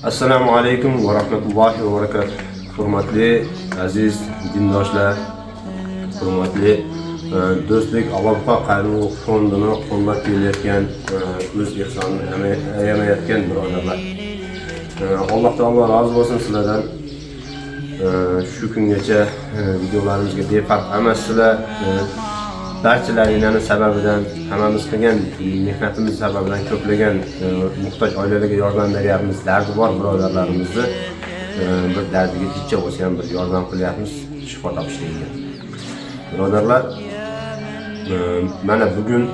Assalomu alaykum va rahmatullohi va barakatuh. Hurmatli aziz dindoshlar, hurmatli do'stlik Alloh qayrli fondini qo'llab kelayotgan o'z ehsonini ayamayotgan birodarlar. Alloh taolo rozi bo'lsin sizlardan. Shu kungacha videolarimizga befarq emassizlar. Barchalaringizning sababidan, hammamiz qilgan mehnatimiz sababidan ko'plagan muhtoj oilalarga yordam beryapmiz. Dardi bor birodarlarimizni bir dardiga hechcha bo'lsa ham bir yordam qilyapmiz, shifo topishlikka. Birodarlar, mana bugun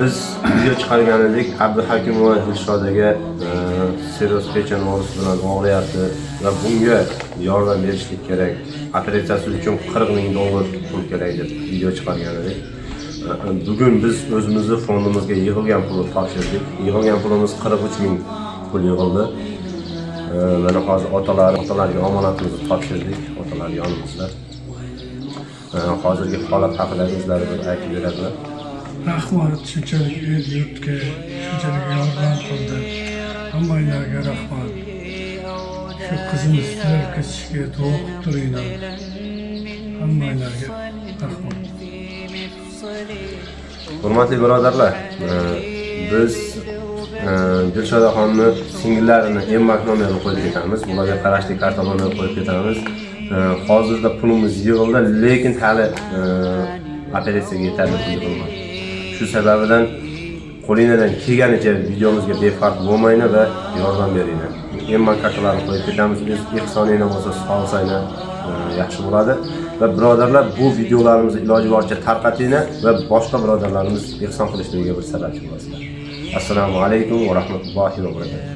biz video chiqargan edik. Abduhakim va Dilshodaga sirroz pechan og'risi bilan og'riyapti va bunga yordam berishlik kerak. Operatsiyasi uchun 40 ming dollar pul kerak deb video chiqargan edik. Bugun biz o'zimizning fondimizga yig'ilgan pulni topshirdik. Yig'ilgan pulimiz 43 ming pul yig'ildi. Mana hozir otalarga omonatimizni topshirdik. Otalar yonimizda. Hozirgi holat haqida o'zlari bir aytib beradilar. Rahmat, shunchalik el-yurtga shunchalik yordam qildi. Hammanglarga rahmat. Shu qizimiz tuzalib ketishiga duo qilib turinglar. Hammanglarga rahmat. Hurmatli birodarlar, biz Dilshodaxonni singillarini emmak nomerini qo'yib ketamiz. Ularga qarashli kartalarni qo'yib ketamiz. Hozirda pulimiz yig'ildi, lekin hali operatsiyaga yetarli pul yig'ilmadi. Shu sababdan qo'lingizdan kelganicha videomizga befarq bo'lmaylar va yordam beringlar. Emmak kartalarini qo'yib ketamiz. Ehsoninglar bo'lsa solsanglar yaxshi bo'ladi. Va birodarlar, bu videolarimizni iloji boricha tarqatinglar va boshqa birodarlarimiz ehson qilishlariga bir sababchi bo'lasizlar. Assalomu alaykum va rahmatullohi va barakatuh.